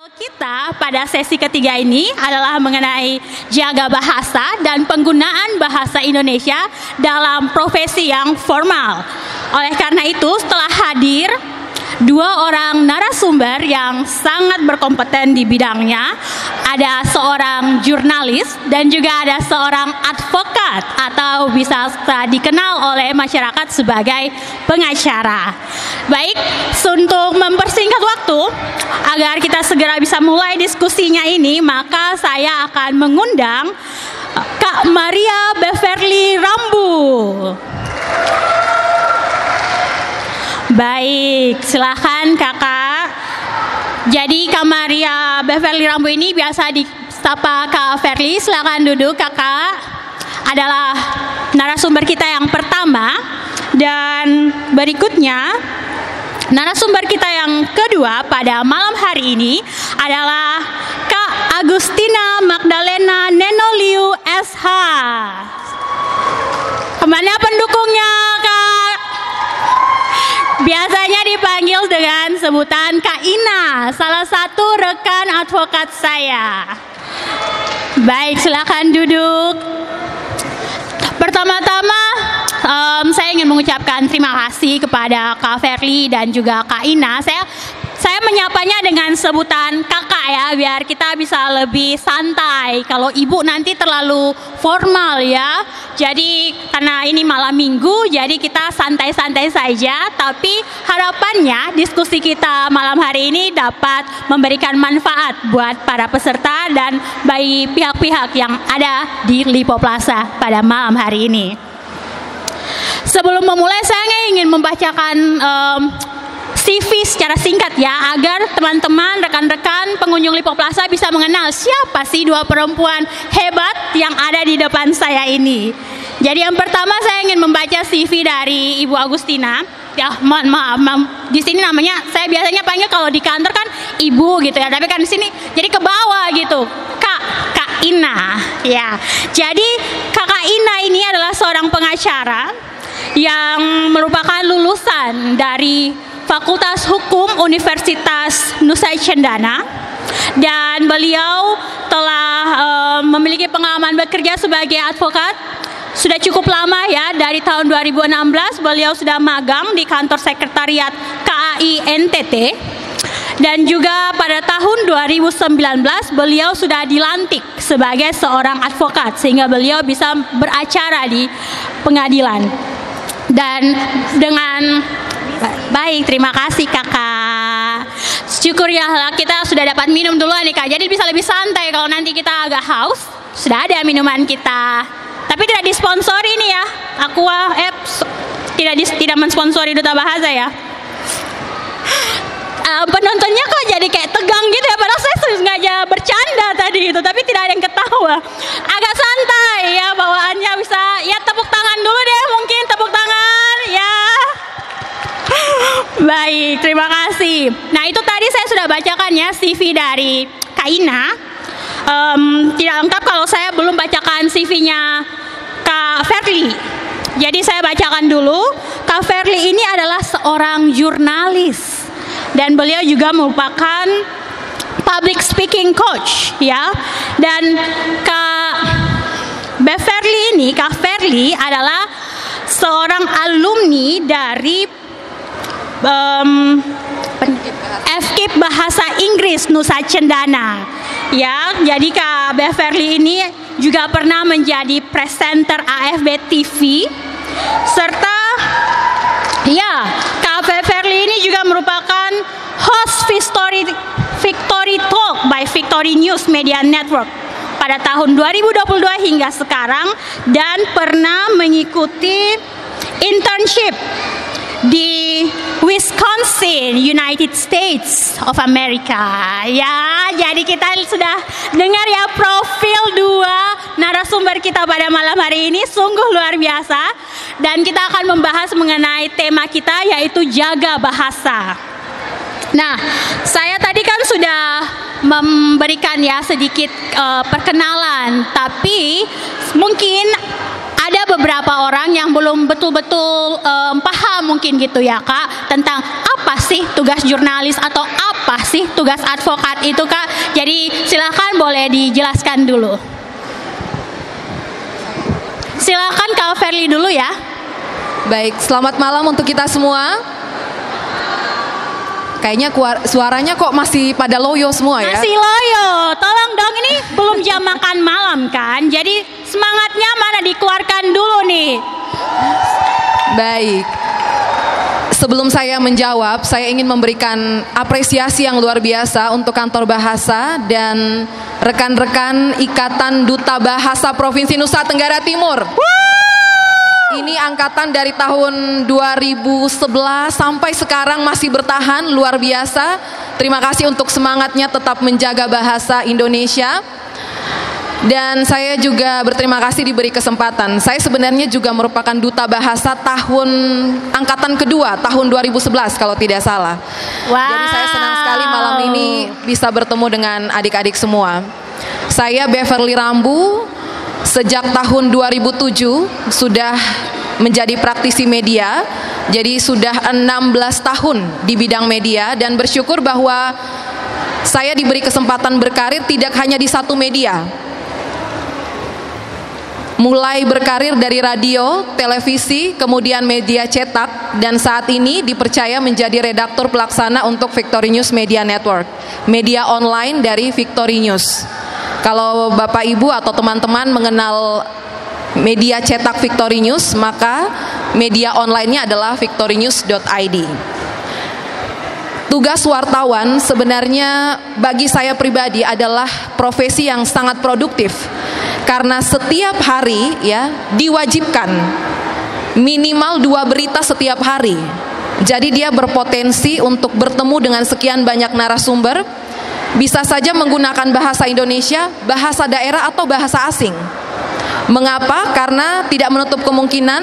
Kita pada sesi ketiga ini adalah mengenai jaga bahasa dan penggunaan bahasa Indonesia dalam profesi yang formal. Oleh karena itu, setelah hadir dua orang narasumber yang sangat berkompeten di bidangnya, ada seorang jurnalis dan juga ada seorang advokat atau bisa dikenal oleh masyarakat sebagai pengacara. Baik, untuk mempersingkat waktu agar kita segera bisa mulai diskusinya ini, maka saya akan mengundang Kak Maria Beverly Rambu. Baik, silakan kakak. Jadi Kak Maria Beverly Rambu ini biasa disapa Kak Verly. Silakan duduk kakak. Adalah narasumber kita yang pertama. Dan berikutnya narasumber kita yang kedua pada malam hari ini adalah Kak Agustina Magdalena Nenoliu SH. Kemana pendukungnya Kak? Biasanya dipanggil dengan sebutan Kak Ina, salah satu rekan advokat saya. Baik, silakan duduk. Pertama-tama, saya ingin mengucapkan terima kasih kepada Kak Verly dan juga Kak Ina. Saya menyapanya dengan sebutan kakak ya, biar kita bisa lebih santai. Kalau ibu nanti terlalu formal ya. Jadi karena ini malam minggu, jadi kita santai-santai saja. Tapi harapannya diskusi kita malam hari ini dapat memberikan manfaat buat para peserta dan bagi pihak-pihak yang ada di Lipo Plaza pada malam hari ini. Sebelum memulai, saya ingin membacakan CV secara singkat ya, agar teman-teman, rekan-rekan pengunjung Lipo Plaza bisa mengenal siapa sih dua perempuan hebat yang ada di depan saya ini. Jadi yang pertama saya ingin membaca CV dari Ibu Agustina. Ya, mohon maaf, di sini namanya saya biasanya panggil kalau di kantor kan Ibu gitu ya, tapi kan di sini jadi ke bawah gitu. Kak Ina. Ya. Jadi Kakak Ina ini adalah seorang pengacara yang merupakan lulusan dari Fakultas Hukum Universitas Nusa Cendana, dan beliau telah memiliki pengalaman bekerja sebagai advokat sudah cukup lama ya. Dari tahun 2016 beliau sudah magang di kantor sekretariat KAI NTT, dan juga pada tahun 2019 beliau sudah dilantik sebagai seorang advokat sehingga beliau bisa beracara di pengadilan. Dan dengan baik, terima kasih kakak. Syukur ya kita sudah dapat minum dulu nih kak. Jadi bisa lebih santai kalau nanti kita agak haus. Sudah ada minuman kita. Tapi tidak disponsori nih ya. Aqua tidak mensponsori Duta Bahasa ya. Penontonnya kok jadi kayak tegang gitu ya. Padahal saya sengaja bercanda tadi itu, tapi tidak ada yang ketawa. Agak santai ya bawaannya, bisa ya tepuk tangan dulu deh, mungkin tepuk tangan ya. Baik, terima kasih. Nah itu tadi saya sudah bacakan ya CV dari Kak Ina. Tidak lengkap kalau saya belum bacakan CV-nya Kak Verly. Jadi saya bacakan dulu. Kak Verly ini adalah seorang jurnalis dan beliau juga merupakan public speaking coach ya. Dan Kak Verly adalah seorang alumni dari FKIP Bahasa Inggris Nusa Cendana ya. Jadi Kak Beverly ini juga pernah menjadi presenter AFB TV, serta ya Kak Beverly ini juga merupakan host Victory Talk by Victory News Media Network pada tahun 2022 hingga sekarang, dan pernah mengikuti internship di Wisconsin, United States of America. Ya, jadi kita sudah dengar ya profil dua narasumber kita pada malam hari ini, sungguh luar biasa. Dan kita akan membahas mengenai tema kita, yaitu jaga bahasa. Nah, saya tadi kan sudah memberikan ya sedikit perkenalan, tapi mungkin ada beberapa orang yang belum betul-betul paham mungkin gitu ya Kak, tentang apa sih tugas jurnalis atau apa sih tugas advokat itu Kak. Jadi silakan boleh dijelaskan dulu. Silakan Kak Verly dulu ya. Baik, selamat malam untuk kita semua. Kayaknya suaranya kok masih pada loyo semua ya? Masih loyo, tolong dong, ini belum jam makan malam kan. Jadi semangatnya mana dikeluarkan dulu nih. Baik, sebelum saya menjawab, saya ingin memberikan apresiasi yang luar biasa untuk Kantor Bahasa dan rekan-rekan Ikatan Duta Bahasa Provinsi Nusa Tenggara Timur. Ini angkatan dari tahun 2011 sampai sekarang masih bertahan, luar biasa. Terima kasih untuk semangatnya tetap menjaga bahasa Indonesia. Dan saya juga berterima kasih diberi kesempatan. Saya sebenarnya juga merupakan duta bahasa tahun angkatan kedua, tahun 2011 kalau tidak salah. Wow. Jadi saya senang sekali malam ini bisa bertemu dengan adik-adik semua. Saya Beverly Rambu. Sejak tahun 2007 sudah menjadi praktisi media, jadi sudah 16 tahun di bidang media, dan bersyukur bahwa saya diberi kesempatan berkarir tidak hanya di satu media. Mulai berkarir dari radio, televisi, kemudian media cetak, dan saat ini dipercaya menjadi redaktur pelaksana untuk Victory News Media Network, media online dari Victory News. Kalau Bapak Ibu atau teman-teman mengenal media cetak Victory News, maka media online-nya adalah victorynews.id. Tugas wartawan sebenarnya bagi saya pribadi adalah profesi yang sangat produktif, karena setiap hari ya diwajibkan minimal 2 berita setiap hari. Jadi dia berpotensi untuk bertemu dengan sekian banyak narasumber. Bisa saja menggunakan bahasa Indonesia, bahasa daerah, atau bahasa asing. Mengapa? Karena tidak menutup kemungkinan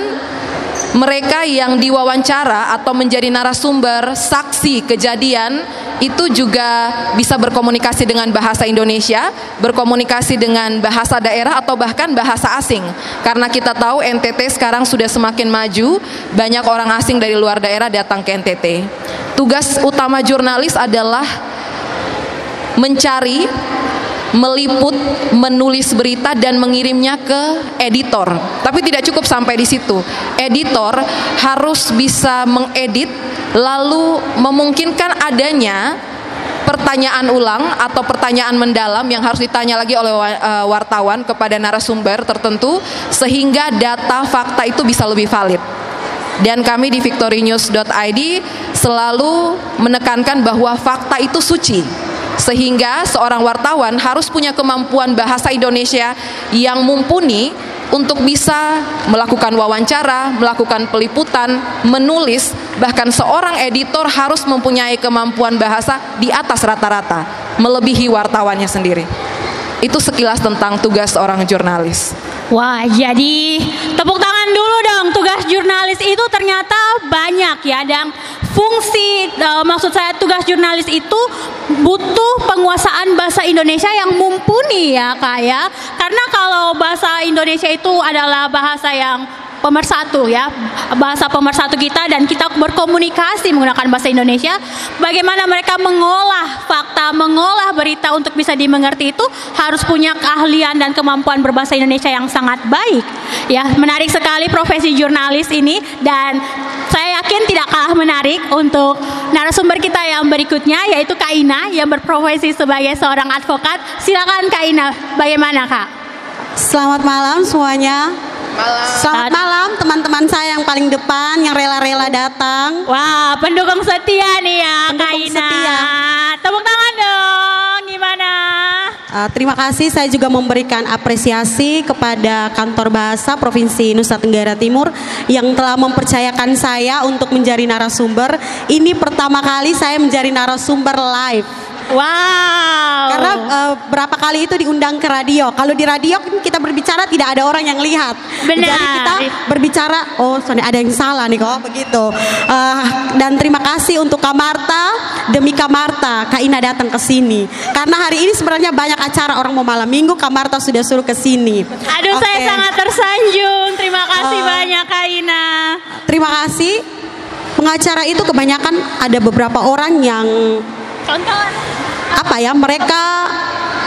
mereka yang diwawancara atau menjadi narasumber, saksi kejadian, itu juga bisa berkomunikasi dengan bahasa Indonesia, berkomunikasi dengan bahasa daerah, atau bahkan bahasa asing. Karena kita tahu NTT sekarang sudah semakin maju, banyak orang asing dari luar daerah datang ke NTT. Tugas utama jurnalis adalah mencari, meliput, menulis berita dan mengirimnya ke editor. Tapi tidak cukup sampai di situ. Editor harus bisa mengedit, lalu memungkinkan adanya pertanyaan ulang atau pertanyaan mendalam yang harus ditanya lagi oleh wartawan kepada narasumber tertentu, sehingga data fakta itu bisa lebih valid. Dan kami di victorynews.id selalu menekankan bahwa fakta itu suci. Sehingga seorang wartawan harus punya kemampuan bahasa Indonesia yang mumpuni untuk bisa melakukan wawancara, melakukan peliputan, menulis. Bahkan seorang editor harus mempunyai kemampuan bahasa di atas rata-rata, melebihi wartawannya sendiri. Itu sekilas tentang tugas seorang jurnalis. Wah, jadi tepuk tangan dulu dong. Tugas jurnalis itu ternyata banyak ya, dan fungsi, maksud saya tugas jurnalis itu butuh penguasaan bahasa Indonesia yang mumpuni ya Kak ya. Karena kalau bahasa Indonesia itu adalah bahasa yang pemersatu ya, bahasa pemersatu kita, dan kita berkomunikasi menggunakan bahasa Indonesia. Bagaimana mereka mengolah fakta, mengolah berita untuk bisa dimengerti, itu harus punya keahlian dan kemampuan berbahasa Indonesia yang sangat baik. Ya, menarik sekali profesi jurnalis ini, dan saya yakin tidak kalah menarik untuk narasumber kita yang berikutnya, yaitu Kak Ina yang berprofesi sebagai seorang advokat. Silakan Kak Ina, bagaimana Kak? Selamat malam semuanya. Selamat malam teman-teman saya yang paling depan, yang rela-rela datang. Wah, pendukung setia nih ya Kak Ina. Setia. Tepuk tangan dong, gimana? Terima kasih, saya juga memberikan apresiasi kepada Kantor Bahasa Provinsi Nusa Tenggara Timur yang telah mempercayakan saya untuk menjadi narasumber. Ini pertama kali saya menjadi narasumber live Wow. Karena berapa kali itu diundang ke radio. Kalau di radio kita berbicara tidak ada orang yang lihat. Benar. Jadi kita berbicara, oh soalnya ada yang salah nih kok begitu. Dan terima kasih untuk Kak Marta. Demi Kak Marta, Kak Ina datang ke sini. Karena hari ini sebenarnya banyak acara orang mau malam minggu. Kak Marta sudah suruh ke sini. Aduh, saya sangat tersanjung. Terima kasih banyak Kak Ina. Terima kasih. Pengacara itu kebanyakan ada beberapa orang yang Contoh. mereka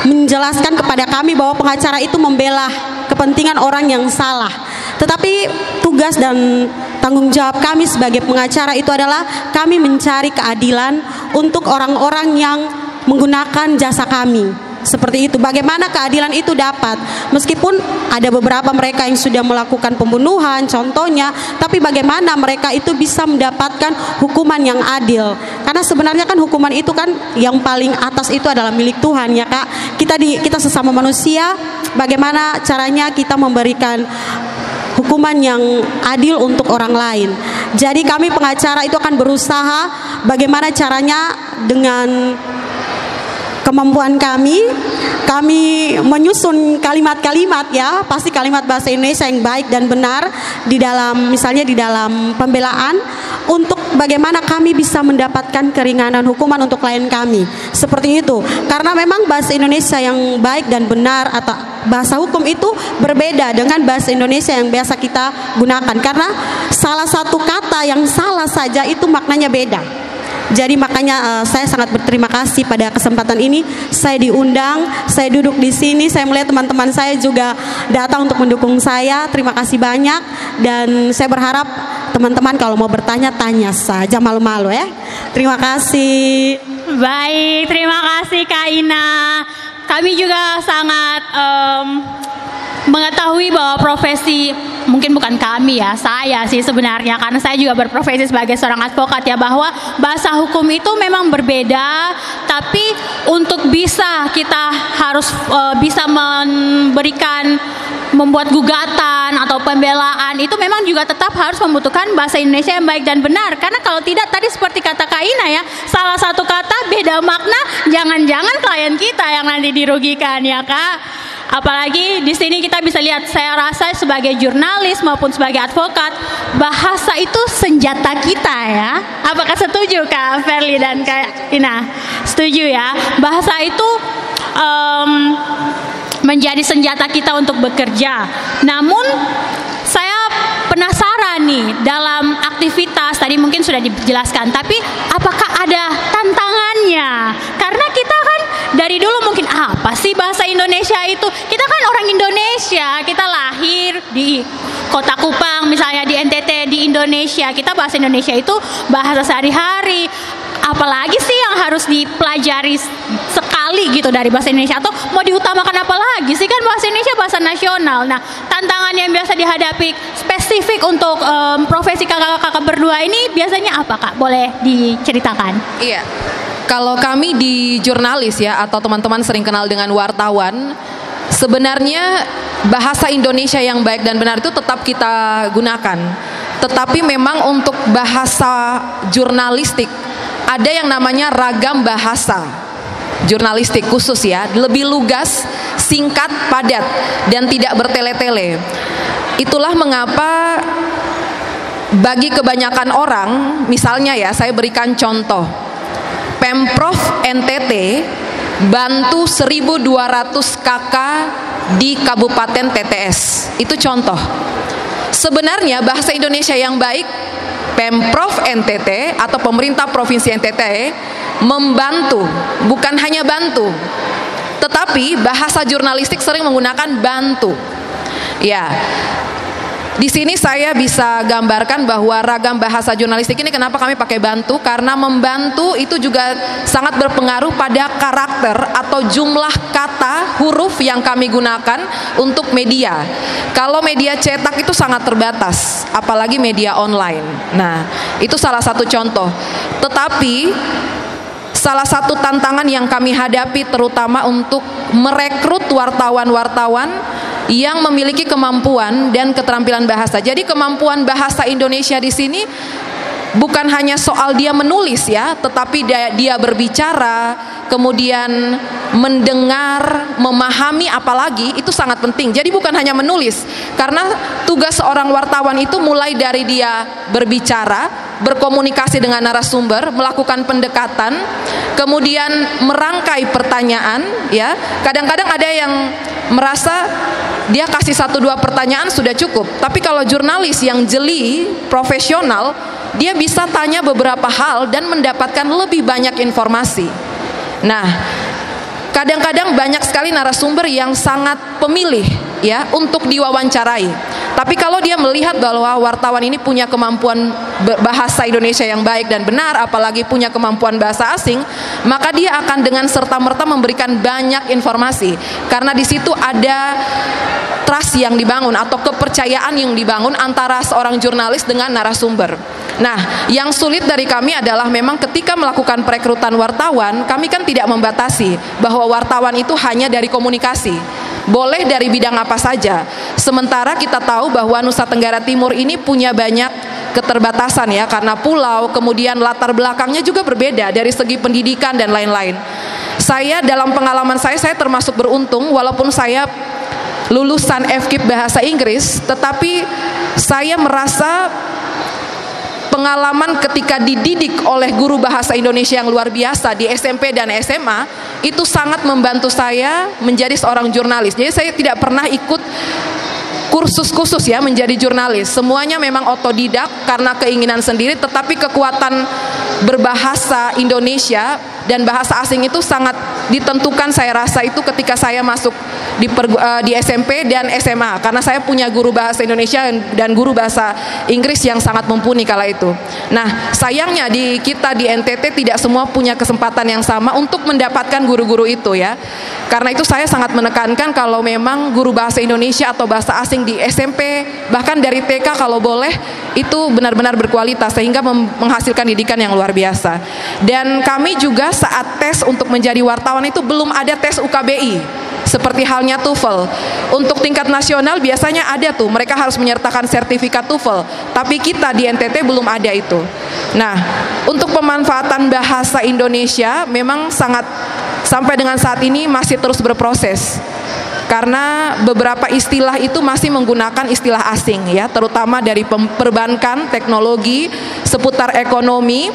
menjelaskan kepada kami bahwa pengacara itu membela kepentingan orang yang salah. Tetapi tugas dan tanggung jawab kami sebagai pengacara itu adalah kami mencari keadilan untuk orang-orang yang menggunakan jasa kami. Seperti itu. Bagaimana keadilan itu dapat? Meskipun ada beberapa mereka yang sudah melakukan pembunuhan, contohnya, tapi bagaimana mereka itu bisa mendapatkan hukuman yang adil? Karena sebenarnya kan hukuman itu kan yang paling atas itu adalah milik Tuhan, ya Kak. Kita sesama manusia, bagaimana caranya kita memberikan hukuman yang adil untuk orang lain. Jadi kami pengacara itu akan berusaha bagaimana caranya dengan kemampuan kami menyusun kalimat-kalimat, ya, pasti kalimat bahasa Indonesia yang baik dan benar di dalam, misalnya di dalam pembelaan, untuk bagaimana kami bisa mendapatkan keringanan hukuman untuk klien kami. Seperti itu. Karena memang bahasa Indonesia yang baik dan benar atau bahasa hukum itu berbeda dengan bahasa Indonesia yang biasa kita gunakan. Karena salah satu kata yang salah saja itu maknanya beda. Jadi makanya saya sangat berterima kasih pada kesempatan ini. Saya diundang, saya duduk di sini, saya melihat teman-teman saya juga datang untuk mendukung saya. Terima kasih banyak. Dan saya berharap teman-teman kalau mau bertanya, tanya saja, malu-malu ya. Terima kasih. Baik, terima kasih Kak Ina. Kami juga sangat mengetahui bahwa profesi, mungkin bukan kami ya, saya sih sebenarnya, karena saya juga berprofesi sebagai seorang advokat ya, bahwa bahasa hukum itu memang berbeda, tapi untuk kita harus bisa membuat gugatan atau pembelaan itu memang juga tetap harus membutuhkan bahasa Indonesia yang baik dan benar. Karena kalau tidak, tadi seperti kata Kak Ina ya, salah satu kata beda makna, jangan-jangan klien kita yang nanti dirugikan ya Kak. Apalagi di sini kita bisa lihat, saya rasa sebagai jurnalis maupun sebagai advokat, bahasa itu senjata kita ya. Apakah setuju Kak Verly dan Kak Ina? Setuju ya. Bahasa itu menjadi senjata kita untuk bekerja. Namun saya penasaran nih, dalam aktivitas tadi mungkin sudah dijelaskan, tapi apakah ada tantangannya? Karena kita kan dari dulu mungkin apa sih bahasa Indonesia itu? Kita kan orang Indonesia, kita lahir di Kota Kupang misalnya, di NTT, di Indonesia. Kita bahasa Indonesia itu bahasa sehari-hari. Apalagi sih yang harus dipelajari sekali gitu dari bahasa Indonesia, atau mau diutamakan apa lagi sih? Kan bahasa Indonesia bahasa nasional. Nah, tantangan yang biasa dihadapi spesifik untuk profesi kakak-kakak berdua ini biasanya apa Kak? Boleh diceritakan? Iya. Kalau kami di jurnalis ya, atau teman-teman sering kenal dengan wartawan, sebenarnya bahasa Indonesia yang baik dan benar itu tetap kita gunakan. Tetapi memang untuk bahasa jurnalistik ada yang namanya ragam bahasa jurnalistik khusus ya, lebih lugas, singkat, padat, dan tidak bertele-tele. Itulah mengapa bagi kebanyakan orang, misalnya ya, saya berikan contoh, Pemprov NTT bantu 1.200 KK di Kabupaten TTS. Itu contoh. Sebenarnya bahasa Indonesia yang baik, Pemprov NTT atau pemerintah Provinsi NTT membantu, bukan hanya bantu, tetapi bahasa jurnalistik sering menggunakan bantu. Ya, di sini saya bisa gambarkan bahwa ragam bahasa jurnalistik ini kenapa kami pakai bantu, karena membantu itu juga sangat berpengaruh pada karakter atau jumlah kata, huruf yang kami gunakan untuk media. Kalau media cetak itu sangat terbatas, apalagi media online. Nah, itu salah satu contoh. Tetapi salah satu tantangan yang kami hadapi terutama untuk merekrut wartawan-wartawan yang memiliki kemampuan dan keterampilan bahasa. Jadi kemampuan bahasa Indonesia di sini bukan hanya soal dia menulis ya, tetapi dia berbicara, kemudian mendengar, memahami, apalagi itu sangat penting. Jadi bukan hanya menulis, karena tugas seorang wartawan itu mulai dari dia berbicara, berkomunikasi dengan narasumber, melakukan pendekatan, kemudian merangkai pertanyaan, ya. Kadang-kadang ada yang merasa dia kasih 1-2 pertanyaan sudah cukup. Tapi kalau jurnalis yang jeli, profesional, dia bisa tanya beberapa hal dan mendapatkan lebih banyak informasi. Nah, kadang-kadang banyak sekali narasumber yang sangat pemilih ya untuk diwawancarai. Tapi kalau dia melihat bahwa wartawan ini punya kemampuan bahasa Indonesia yang baik dan benar, apalagi punya kemampuan bahasa asing, maka dia akan dengan serta-merta memberikan banyak informasi. Karena di situ ada trust yang dibangun atau kepercayaan yang dibangun antara seorang jurnalis dengan narasumber. Nah, yang sulit dari kami adalah memang ketika melakukan perekrutan wartawan, kami kan tidak membatasi bahwa wartawan itu hanya dari komunikasi. Boleh dari bidang apa saja. Sementara kita tahu bahwa Nusa Tenggara Timur ini punya banyak keterbatasan ya, karena pulau, kemudian latar belakangnya juga berbeda dari segi pendidikan dan lain-lain. Saya dalam pengalaman saya termasuk beruntung, walaupun saya lulusan FKIP Bahasa Inggris, tetapi saya merasa pengalaman ketika dididik oleh guru bahasa Indonesia yang luar biasa di SMP dan SMA itu sangat membantu saya menjadi seorang jurnalis. Jadi saya tidak pernah ikut kursus khusus ya menjadi jurnalis. Semuanya memang otodidak karena keinginan sendiri, tetapi kekuatan berbahasa Indonesia dan bahasa asing itu sangat ditentukan, saya rasa itu ketika saya masuk di SMP dan SMA, karena saya punya guru bahasa Indonesia dan guru bahasa Inggris yang sangat mumpuni kala itu. Nah, sayangnya kita di NTT tidak semua punya kesempatan yang sama untuk mendapatkan guru-guru itu ya. Karena itu saya sangat menekankan kalau memang guru bahasa Indonesia atau bahasa asing di SMP, bahkan dari TK kalau boleh, itu benar-benar berkualitas sehingga menghasilkan didikan yang luar biasa. Dan kami juga saat tes untuk menjadi wartawan itu belum ada tes UKBI seperti halnya TOEFL. Untuk tingkat nasional biasanya ada tuh, mereka harus menyertakan sertifikat TOEFL, tapi kita di NTT belum ada itu. Nah, untuk pemanfaatan bahasa Indonesia memang sampai dengan saat ini masih terus berproses. Karena beberapa istilah itu masih menggunakan istilah asing ya, terutama dari perbankan, teknologi, seputar ekonomi.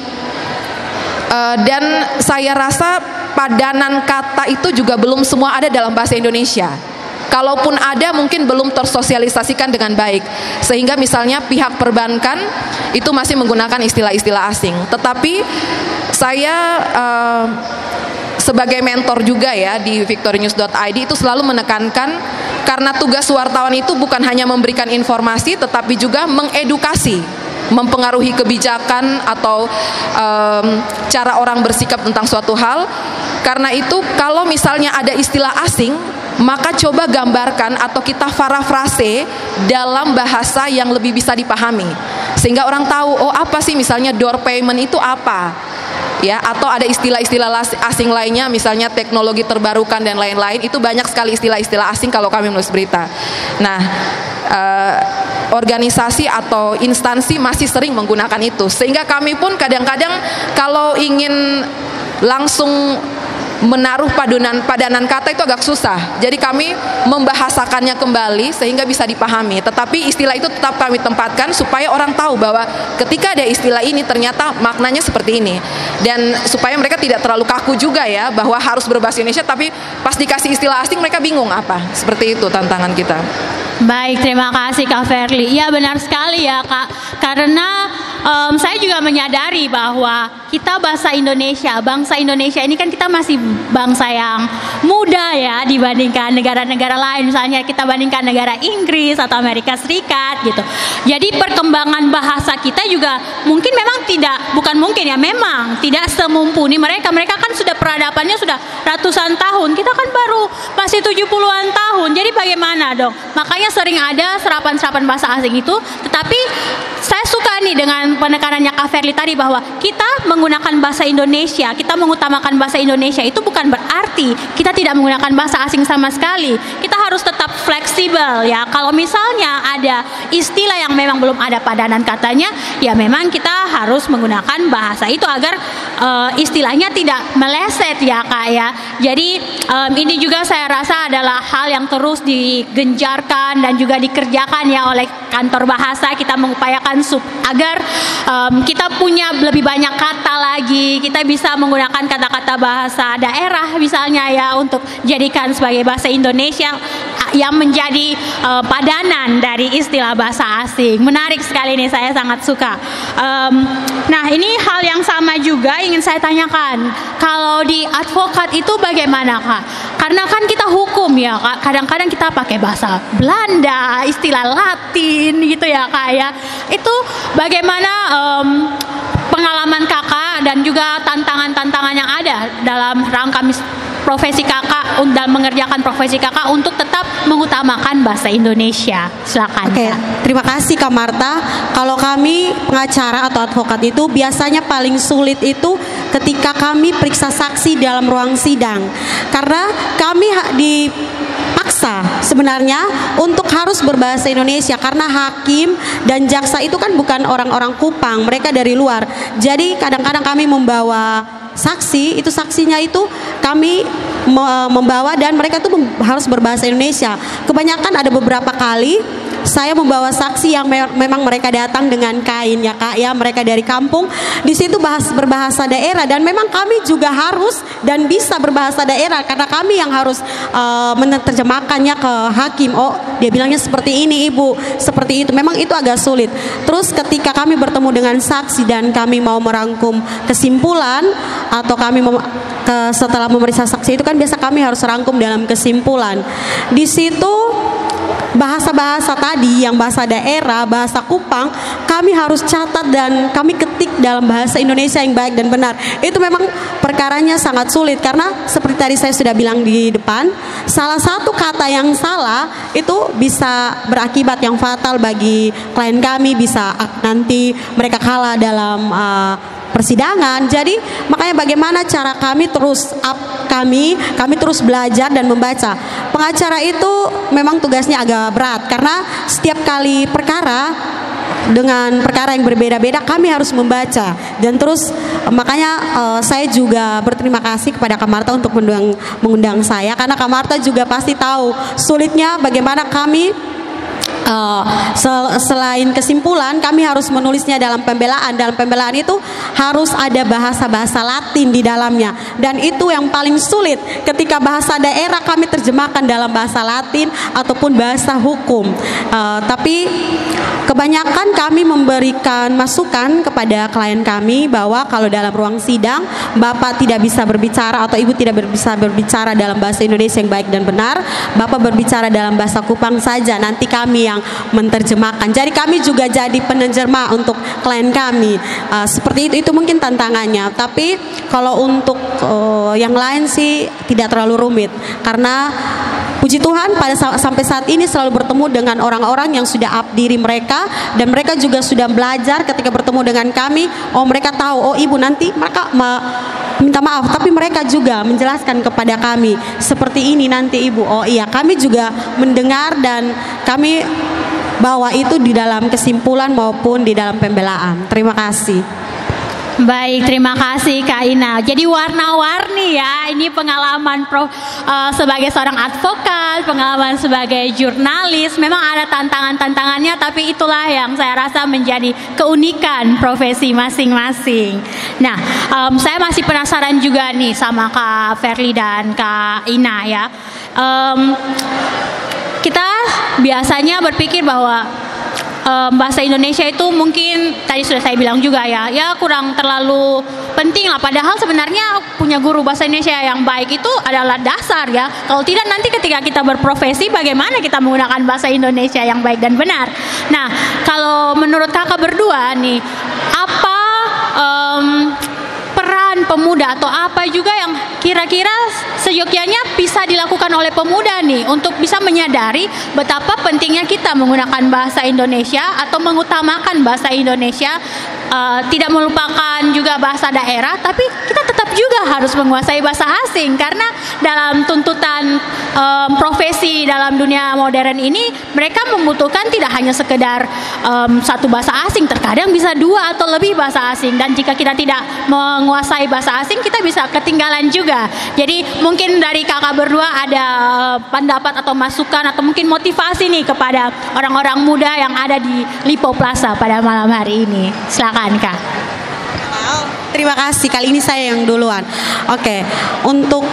Dan saya rasa padanan kata itu juga belum semua ada dalam bahasa Indonesia. Kalaupun ada mungkin belum tersosialisasikan dengan baik. Sehingga misalnya pihak perbankan itu masih menggunakan istilah-istilah asing. Tetapi saya sebagai mentor juga ya di victorynews.id itu selalu menekankan, karena tugas wartawan itu bukan hanya memberikan informasi tetapi juga mengedukasi, mempengaruhi kebijakan atau cara orang bersikap tentang suatu hal. Karena itu kalau misalnya ada istilah asing, maka coba gambarkan atau kita parafrase dalam bahasa yang lebih bisa dipahami, sehingga orang tahu, oh apa sih misalnya door payment itu apa ya, atau ada istilah-istilah asing lainnya, misalnya teknologi terbarukan dan lain-lain. Itu banyak sekali istilah-istilah asing kalau kami menulis berita. Nah, organisasi atau instansi masih sering menggunakan itu, sehingga kami pun kadang-kadang kalau ingin langsung menaruh padanan kata itu agak susah. Jadi kami membahasakannya kembali sehingga bisa dipahami. Tetapi istilah itu tetap kami tempatkan supaya orang tahu bahwa ketika ada istilah ini ternyata maknanya seperti ini. Dan supaya mereka tidak terlalu kaku juga ya, bahwa harus berbahasa Indonesia, tapi pas dikasih istilah asing mereka bingung apa. Seperti itu tantangan kita. Baik, terima kasih Kak Verly. Iya benar sekali ya Kak, karena saya juga menyadari bahwa kita bangsa Indonesia ini kan kita masih bangsa yang muda ya dibandingkan negara-negara lain. Misalnya kita bandingkan negara Inggris atau Amerika Serikat gitu. Jadi perkembangan bahasa kita juga memang tidak semumpuni mereka. Mereka kan sudah peradabannya sudah ratusan tahun. Kita kan baru masih 70-an tahun. Jadi bagaimana dong? Makanya sering ada serapan-serapan bahasa asing itu. Tetapi saya suka nih dengan penekanannya Kak Verly tadi bahwa kita menggunakan bahasa Indonesia, kita mengutamakan bahasa Indonesia itu bukan berarti kita tidak menggunakan bahasa asing sama sekali. Kita harus tetap fleksibel ya. Kalau misalnya ada istilah yang memang belum ada padanan katanya, ya memang kita harus menggunakan bahasa itu agar istilahnya tidak meleset ya Kak ya. Jadi ini juga saya rasa adalah hal yang terus digenjarkan dan juga dikerjakan ya oleh kantor bahasa. Kita mengupayakan agar kita punya lebih banyak kata lagi, kita bisa menggunakan kata-kata bahasa daerah misalnya ya untuk jadikan sebagai bahasa Indonesia yang menjadi padanan dari istilah bahasa asing. Menarik sekali nih, saya sangat suka. Nah ini hal yang sama juga ingin saya tanyakan, kalau di advokat itu bagaimana Kak? Karena kan kita hukum ya Kak, kadang-kadang kita pakai bahasa Belanda, istilah Latin gitu ya Kak ya. Itu bagaimana pengalaman Kakak dan juga tantangan-tantangan yang ada dalam rangka profesi Kakak dalam mengerjakan profesi Kakak untuk tetap mengutamakan bahasa Indonesia? Silakan. Oke, terima kasih Kak Marta. Kalau kami pengacara atau advokat itu biasanya paling sulit itu ketika kami periksa saksi dalam ruang sidang, karena kami dipaksa sebenarnya untuk harus berbahasa Indonesia karena hakim dan jaksa itu kan bukan orang-orang Kupang, mereka dari luar. Jadi kadang-kadang kami membawa saksi, itu saksinya itu kami membawa dan mereka tuh harus berbahasa Indonesia. Kebanyakan ada beberapa kali saya membawa saksi yang memang mereka datang dengan kain ya Kak ya, mereka dari kampung, di situ berbahasa daerah dan memang kami juga harus dan bisa berbahasa daerah karena kami yang harus menerjemahkannya ke hakim. Oh dia bilangnya seperti ini Ibu, seperti itu. Memang itu agak sulit. Terus ketika kami bertemu dengan saksi dan kami mau merangkum kesimpulan atau kami setelah memeriksa saksi itu kan biasa kami harus rangkum dalam kesimpulan. Di situ bahasa-bahasa tadi yang bahasa daerah, bahasa Kupang, kami harus catat dan kami ketik dalam bahasa Indonesia yang baik dan benar. Itu memang perkaranya sangat sulit karena seperti tadi saya sudah bilang di depan, salah satu kata yang salah itu bisa berakibat yang fatal bagi klien kami, bisa nanti mereka kalah dalam persidangan. Jadi makanya bagaimana cara kami terus kami terus belajar dan membaca. Pengacara itu memang tugasnya agak berat karena setiap kali perkara dengan perkara yang berbeda-beda kami harus membaca dan terus makanya saya juga berterima kasih kepada Kak Marta untuk mengundang saya karena Kak Marta juga pasti tahu sulitnya bagaimana kami selain kesimpulan kami harus menulisnya dalam pembelaan. Dalam pembelaan itu harus ada bahasa-bahasa Latin di dalamnya dan itu yang paling sulit ketika bahasa daerah kami terjemahkan dalam bahasa Latin ataupun bahasa hukum. Tapi kebanyakan kami memberikan masukan kepada klien kami bahwa kalau dalam ruang sidang Bapak tidak bisa berbicara atau Ibu tidak bisa berbicara dalam bahasa Indonesia yang baik dan benar, Bapak berbicara dalam bahasa Kupang saja, nanti kami yang menerjemahkan. Jadi kami juga jadi penerjemah untuk klien kami. Seperti itu mungkin tantangannya. Tapi kalau untuk yang lain sih tidak terlalu rumit karena puji Tuhan sampai saat ini selalu bertemu dengan orang-orang yang sudah up diri mereka dan mereka juga sudah belajar ketika bertemu dengan kami. Oh mereka tahu, oh Ibu nanti mereka minta maaf, tapi mereka juga menjelaskan kepada kami seperti ini nanti Ibu. Oh iya, kami juga mendengar dan kami bawa itu di dalam kesimpulan maupun di dalam pembelaan. Terima kasih. Baik, terima kasih Kak Ina. Jadi warna-warni ya, ini pengalaman sebagai seorang advokat, pengalaman sebagai jurnalis. Memang ada tantangan-tantangannya, tapi itulah yang saya rasa menjadi keunikan profesi masing-masing. Nah, saya masih penasaran juga nih sama Kak Verly dan Kak Ina ya. Kita biasanya berpikir bahwa bahasa Indonesia itu mungkin tadi sudah saya bilang juga ya kurang terlalu penting lah. Padahal sebenarnya punya guru bahasa Indonesia yang baik itu adalah dasar ya. Kalau tidak nanti ketika kita berprofesi bagaimana kita menggunakan bahasa Indonesia yang baik dan benar. Nah, kalau menurut kakak berdua nih, apa peran pemuda atau apa juga yang kira-kira seyogyanya bisa dilakukan oleh pemuda nih untuk bisa menyadari betapa pentingnya kita menggunakan bahasa Indonesia atau mengutamakan bahasa Indonesia, tidak melupakan juga bahasa daerah, tapi kita tetap juga harus menguasai bahasa asing karena dalam tuntutan profesi dalam dunia modern ini mereka membutuhkan tidak hanya sekedar satu bahasa asing, terkadang bisa 2 atau lebih bahasa asing, dan jika kita tidak menguasai bahasa asing kita bisa ketinggalan juga. Jadi mungkin dari kakak berdua ada pendapat atau masukan atau mungkin motivasi nih kepada orang-orang muda yang ada di Lipo Plaza pada malam hari ini. Silakan Kak. Terima kasih, kali ini saya yang duluan. Oke, untuk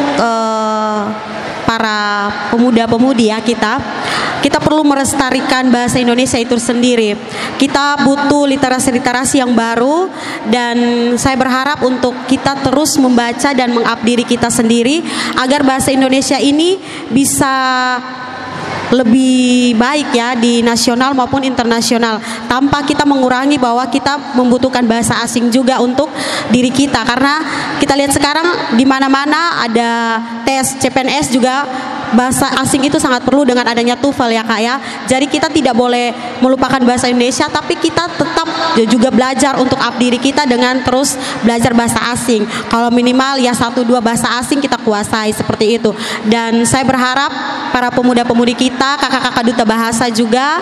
para pemuda-pemudi ya, kita perlu melestarikan bahasa Indonesia itu sendiri. Kita butuh literasi-literasi yang baru, dan saya berharap untuk kita terus membaca dan meng-up diri kita sendiri agar bahasa Indonesia ini bisa lebih baik ya di nasional maupun internasional, tanpa kita mengurangi bahwa kita membutuhkan bahasa asing juga untuk diri kita, karena kita lihat sekarang di mana-mana ada tes CPNS juga bahasa asing itu sangat perlu dengan adanya TOEFL ya Kak ya. Jadi kita tidak boleh melupakan bahasa Indonesia, tapi kita tetap juga belajar untuk up diri kita dengan terus belajar bahasa asing. Kalau minimal ya 1-2 bahasa asing kita kuasai seperti itu. Dan saya berharap para pemuda-pemudi kita, kakak-kakak duta bahasa juga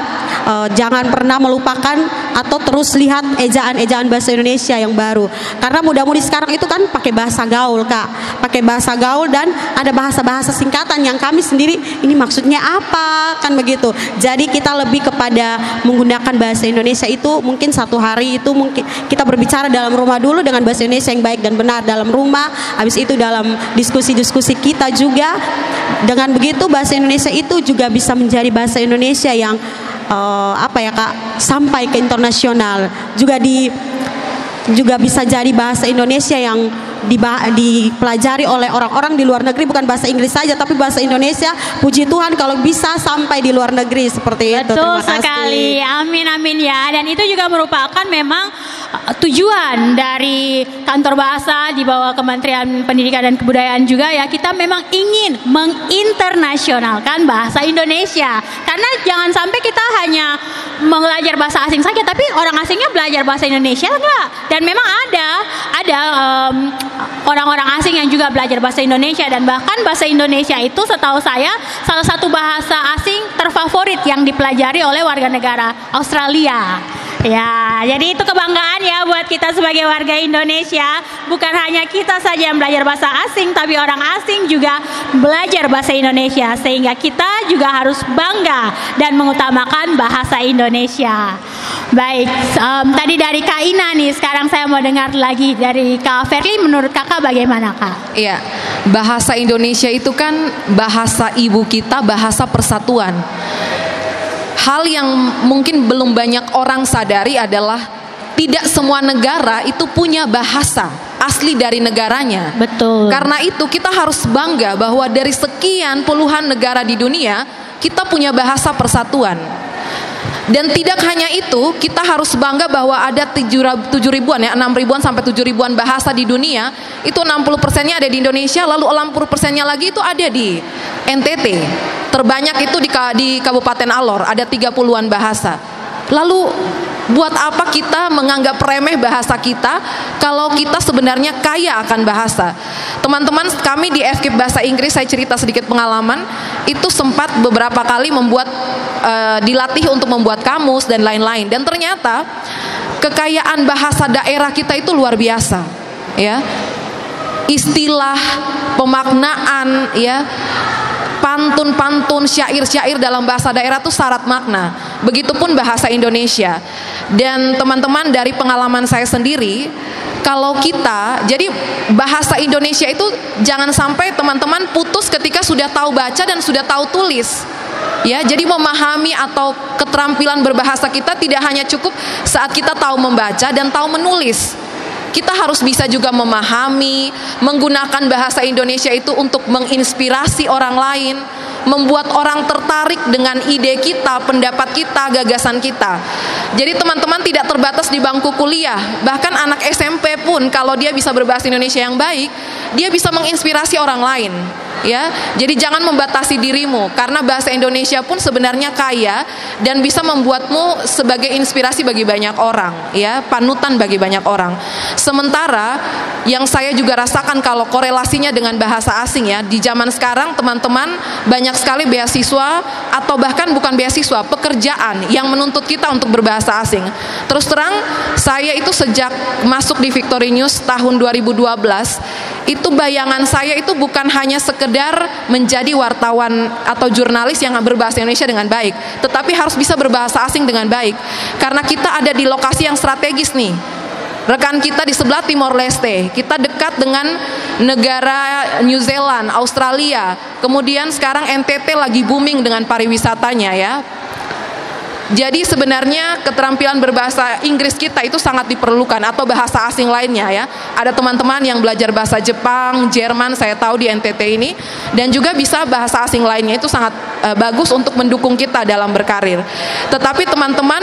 jangan pernah melupakan atau terus lihat ejaan-ejaan bahasa Indonesia yang baru. Karena muda-mudi sekarang itu kan pakai bahasa gaul Kak, pakai bahasa gaul, dan ada bahasa-bahasa singkatan yang kami sendiri ini maksudnya apa kan begitu. Jadi kita lebih kepada menggunakan bahasa Indonesia itu mungkin satu hari itu mungkin kita berbicara dalam rumah dulu dengan bahasa Indonesia yang baik dan benar dalam rumah, habis itu dalam diskusi-diskusi kita juga. Dengan begitu bahasa Indonesia itu juga bisa menjadi bahasa Indonesia yang apa ya Kak, sampai ke internasional juga bisa jadi bahasa Indonesia yang dipelajari oleh orang-orang di luar negeri, bukan bahasa Inggris saja tapi bahasa Indonesia. Puji Tuhan kalau bisa sampai di luar negeri seperti itu. Betul sekali, amin amin ya. Dan itu juga merupakan memang tujuan dari kantor bahasa di bawah Kementerian Pendidikan dan Kebudayaan juga ya. Kita memang ingin menginternasionalkan bahasa Indonesia, karena jangan sampai kita hanya belajar bahasa asing saja tapi orang asingnya belajar bahasa Indonesia enggak. Dan memang ada orang-orang asing yang juga belajar bahasa Indonesia, dan bahkan bahasa Indonesia itu setahu saya salah satu bahasa asing terfavorit yang dipelajari oleh warga negara Australia. Ya, jadi itu kebanggaan ya buat kita sebagai warga Indonesia. Bukan hanya kita saja yang belajar bahasa asing, tapi orang asing juga belajar bahasa Indonesia, sehingga kita juga harus bangga dan mengutamakan bahasa Indonesia. Baik, tadi dari Kak Ina nih, sekarang saya mau dengar lagi dari Kak Verly. Menurut kakak bagaimana Kak? Iya, bahasa Indonesia itu kan bahasa ibu kita, bahasa persatuan. Hal yang mungkin belum banyak orang sadari adalah tidak semua negara itu punya bahasa asli dari negaranya. Betul. Karena itu kita harus bangga bahwa dari sekian puluhan negara di dunia kita punya bahasa persatuan. Dan tidak hanya itu, kita harus bangga bahwa ada 7 ribuan ya, 6 ribuan sampai 7 ribuan bahasa di dunia. Itu 60%-nya ada di Indonesia, lalu 60%-nya lagi itu ada di NTT. Terbanyak itu di Kabupaten Alor, ada 30-an bahasa. Lalu buat apa kita menganggap remeh bahasa kita kalau kita sebenarnya kaya akan bahasa? Teman-teman kami di FKIP Bahasa Inggris, saya cerita sedikit pengalaman, itu sempat beberapa kali dilatih untuk membuat kamus dan lain-lain, dan ternyata kekayaan bahasa daerah kita itu luar biasa ya. Istilah, pemaknaan ya, pantun-pantun, syair-syair dalam bahasa daerah itu syarat makna. Begitupun bahasa Indonesia. Dan teman-teman, dari pengalaman saya sendiri, kalau kita, jadi bahasa Indonesia itu jangan sampai teman-teman putus ketika sudah tahu baca dan sudah tahu tulis. Ya, jadi memahami atau keterampilan berbahasa kita tidak hanya cukup saat kita tahu membaca dan tahu menulis. Kita harus bisa juga memahami, menggunakan bahasa Indonesia itu untuk menginspirasi orang lain, membuat orang tertarik dengan ide kita, pendapat kita, gagasan kita. Jadi teman-teman tidak terbatas di bangku kuliah, bahkan anak SMP pun kalau dia bisa berbahasa Indonesia yang baik, dia bisa menginspirasi orang lain. Ya, jadi jangan membatasi dirimu, karena bahasa Indonesia pun sebenarnya kaya dan bisa membuatmu sebagai inspirasi bagi banyak orang, ya, panutan bagi banyak orang. Sementara yang saya juga rasakan kalau korelasinya dengan bahasa asing, ya, di zaman sekarang teman-teman banyak sekali beasiswa atau bahkan bukan beasiswa, pekerjaan yang menuntut kita untuk berbahasa asing. Terus terang, saya itu sejak masuk di Victory News tahun 2012, itu bayangan saya itu bukan hanya sekedar menjadi wartawan atau jurnalis yang berbahasa Indonesia dengan baik, tetapi harus bisa berbahasa asing dengan baik, karena kita ada di lokasi yang strategis nih. Rekan kita di sebelah Timor Leste, kita dekat dengan negara New Zealand, Australia, kemudian sekarang NTT lagi booming dengan pariwisatanya, ya. Jadi sebenarnya keterampilan berbahasa Inggris kita itu sangat diperlukan, atau bahasa asing lainnya, ya. Ada teman-teman yang belajar bahasa Jepang, Jerman, saya tahu di NTT ini, dan juga bisa bahasa asing lainnya, itu sangat bagus untuk mendukung kita dalam berkarir. Tetapi teman-teman,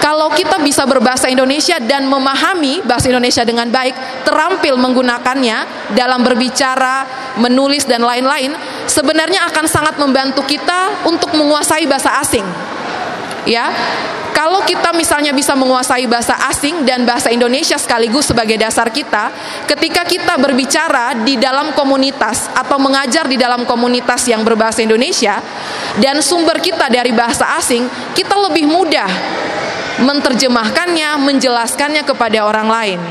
kalau kita bisa berbahasa Indonesia dan memahami bahasa Indonesia dengan baik, terampil menggunakannya dalam berbicara, menulis dan lain-lain, sebenarnya akan sangat membantu kita untuk menguasai bahasa asing. Ya, kalau kita misalnya bisa menguasai bahasa asing dan bahasa Indonesia sekaligus sebagai dasar kita, ketika kita berbicara di dalam komunitas atau mengajar di dalam komunitas yang berbahasa Indonesia dan sumber kita dari bahasa asing, kita lebih mudah menerjemahkannya, menjelaskannya kepada orang lain.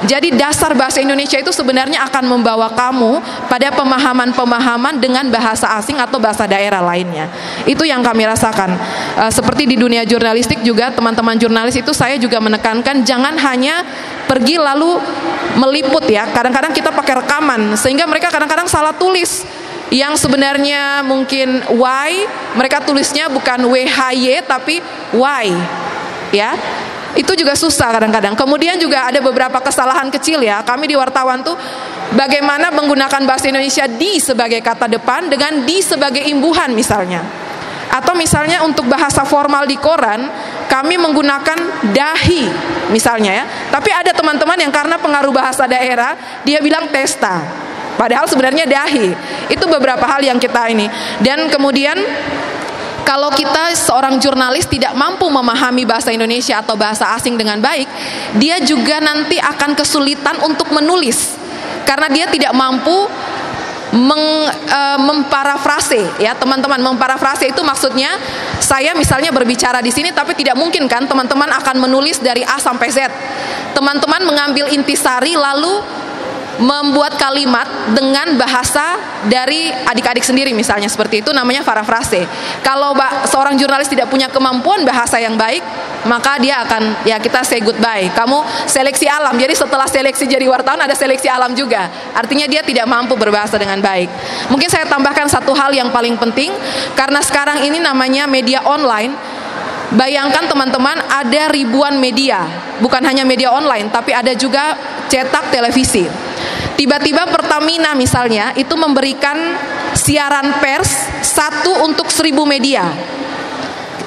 Jadi dasar bahasa Indonesia itu sebenarnya akan membawa kamu pada pemahaman-pemahaman dengan bahasa asing atau bahasa daerah lainnya. Itu yang kami rasakan. Seperti di dunia jurnalistik juga, teman-teman jurnalis itu saya juga menekankan jangan hanya pergi lalu meliput, ya. Kadang-kadang kita pakai rekaman sehingga mereka kadang-kadang salah tulis. Yang sebenarnya mungkin Y, mereka tulisnya bukan WHY tapi Y, ya. Itu juga susah kadang-kadang. Kemudian juga ada beberapa kesalahan kecil, ya. Kami di wartawan tuh bagaimana menggunakan bahasa Indonesia di sebagai kata depan dengan di sebagai imbuhan misalnya. Atau misalnya untuk bahasa formal di koran, kami menggunakan dahi misalnya, ya. Tapi ada teman-teman yang karena pengaruh bahasa daerah, dia bilang testa. Padahal sebenarnya dahi. Itu beberapa hal yang kita ini. Dan kemudian kalau kita seorang jurnalis tidak mampu memahami bahasa Indonesia atau bahasa asing dengan baik, dia juga nanti akan kesulitan untuk menulis, karena dia tidak mampu memparafrase, ya teman-teman. Memparafrase itu maksudnya saya misalnya berbicara di sini, tapi tidak mungkin kan teman-teman akan menulis dari A sampai Z. Teman-teman mengambil intisari lalu membuat kalimat dengan bahasa dari adik-adik sendiri misalnya, seperti itu namanya parafrase. Kalau seorang jurnalis tidak punya kemampuan bahasa yang baik, maka dia akan, ya kita say goodbye. Kamu seleksi alam. Jadi setelah seleksi jadi wartawan ada seleksi alam juga. Artinya dia tidak mampu berbahasa dengan baik. Mungkin saya tambahkan satu hal yang paling penting, karena sekarang ini namanya media online. Bayangkan teman-teman, ada ribuan media, bukan hanya media online, tapi ada juga cetak televisi. Tiba-tiba Pertamina misalnya itu memberikan siaran pers 1 untuk 1000 media.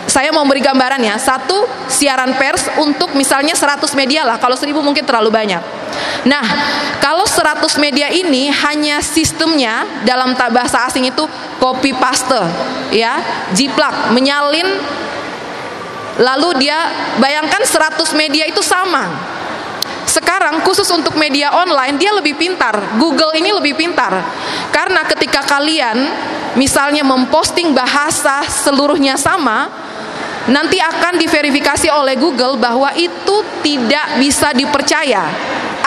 Saya mau beri gambaran, ya, 1 siaran pers untuk misalnya 100 media lah. Kalau 1000 mungkin terlalu banyak. Nah, kalau 100 media ini hanya sistemnya dalam bahasa asing itu copy paste, ya, jiplak, menyalin. Lalu dia bayangkan 100 media itu sama. Sekarang khusus untuk media online dia lebih pintar. Google ini lebih pintar. Karena ketika kalian misalnya memposting bahasa seluruhnya sama, nanti akan diverifikasi oleh Google bahwa itu tidak bisa dipercaya.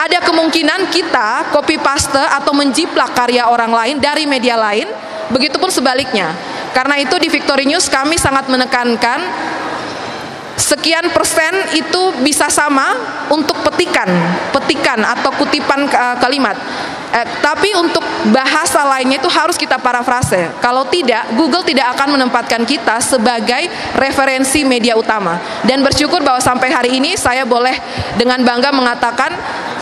Ada kemungkinan kita copy paste atau menjiplak karya orang lain dari media lain, begitupun sebaliknya. Karena itu di Victory News kami sangat menekankan sekian persen itu bisa sama untuk petikan atau kutipan kalimat. Tapi untuk bahasa lainnya itu harus kita parafrase. Kalau tidak, Google tidak akan menempatkan kita sebagai referensi media utama. Dan bersyukur bahwa sampai hari ini saya boleh dengan bangga mengatakan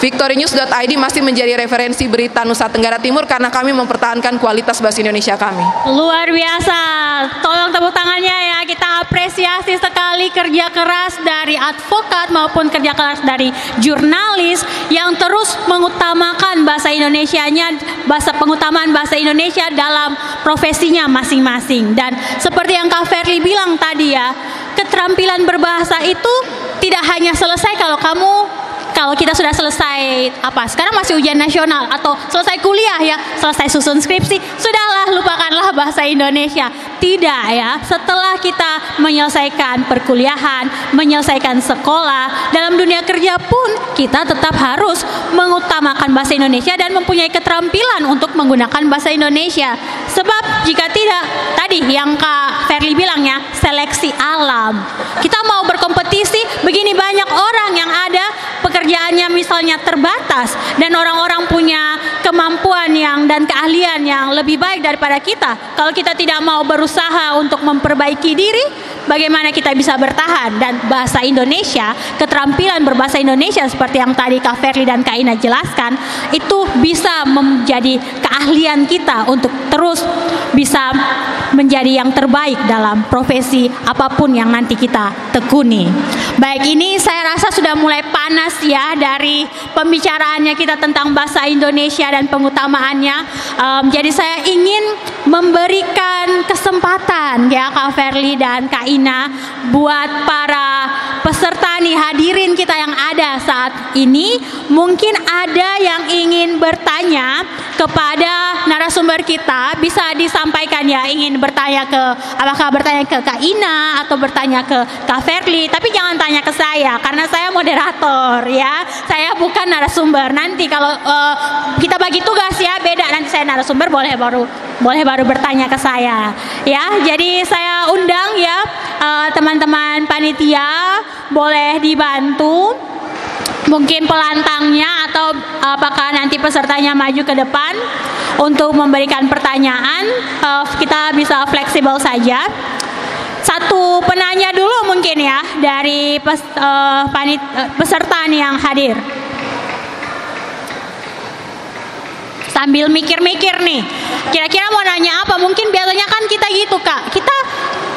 victorynews.id masih menjadi referensi berita Nusa Tenggara Timur karena kami mempertahankan kualitas bahasa Indonesia kami. Luar biasa, tolong tepuk tangannya ya. Kita apresiasi sekali kerja keras dari advokat maupun kerja keras dari jurnalis yang terus mengutamakan bahasa Indonesianya, pengutamaan bahasa Indonesia dalam profesinya masing-masing. Dan seperti yang Kak Verly bilang tadi ya, keterampilan berbahasa itu tidak hanya selesai kalau kita sudah selesai sekarang masih ujian nasional atau selesai kuliah ya, selesai susun skripsi, sudahlah lupakanlah bahasa Indonesia. Tidak ya, setelah kita menyelesaikan perkuliahan, menyelesaikan sekolah, dalam dunia kerja pun kita tetap harus mengutamakan bahasa Indonesia dan mempunyai keterampilan untuk menggunakan bahasa Indonesia. Sebab jika tidak, tadi yang Kak Verly bilang ya, seleksi alam. Kita mau berkompetisi, begini banyak orang yang ada pekerjaannya misalnya terbatas dan orang-orang punya kemampuan dan keahlian yang lebih baik daripada kita. Kalau kita tidak mau berusaha untuk memperbaiki diri, bagaimana kita bisa bertahan? Dan bahasa Indonesia, keterampilan berbahasa Indonesia seperti yang tadi Kak Verly dan Kak Ina jelaskan, itu bisa menjadi keahlian kita untuk terus bisa menjadi yang terbaik dalam profesi apapun yang nanti kita tekuni. Baik, ini saya rasa sudah mulai panas ya dari pembicaraannya kita tentang bahasa Indonesia dan pengutamaannya. Jadi saya ingin memberikan kesempatan ya Kak Verly dan Kak Ina buat para peserta nih, hadirin kita yang ada saat ini. Mungkin ada yang ingin bertanya kepada narasumber kita, bisa disampaikan ya, ingin bertanya apakah bertanya ke Kak Ina atau bertanya ke Kak Verly, tapi jangan tanya ke saya karena saya moderator ya, saya bukan narasumber. Nanti kalau kita bagi tugas ya beda, nanti saya narasumber boleh baru bertanya ke saya ya. Jadi saya undang ya teman-teman panitia, boleh dibantu mungkin pelantangnya atau apakah nanti pesertanya maju ke depan untuk memberikan pertanyaan. Kita bisa fleksibel saja. Satu penanya dulu mungkin ya dari peserta nih yang hadir. Sambil mikir-mikir nih, kira-kira mau nanya apa? Mungkin biasanya kan kita gitu Kak, kita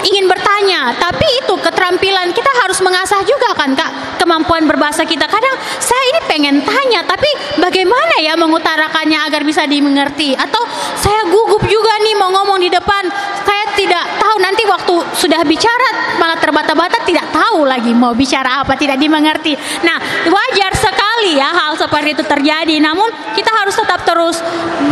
ingin bertanya, tapi itu keterampilan kita harus mengasah juga kan Kak, kemampuan berbahasa kita. Kadang saya ini pengen tanya, tapi bagaimana ya mengutarakannya agar bisa dimengerti? Atau saya gugup juga nih mau ngomong di depan, saya tidak tahu, nanti waktu sudah bicara malah terbata-bata, tidak tahu lagi mau bicara apa, tidak dimengerti. Nah, wajar sekali ya hal seperti itu terjadi, namun kita harus tetap terus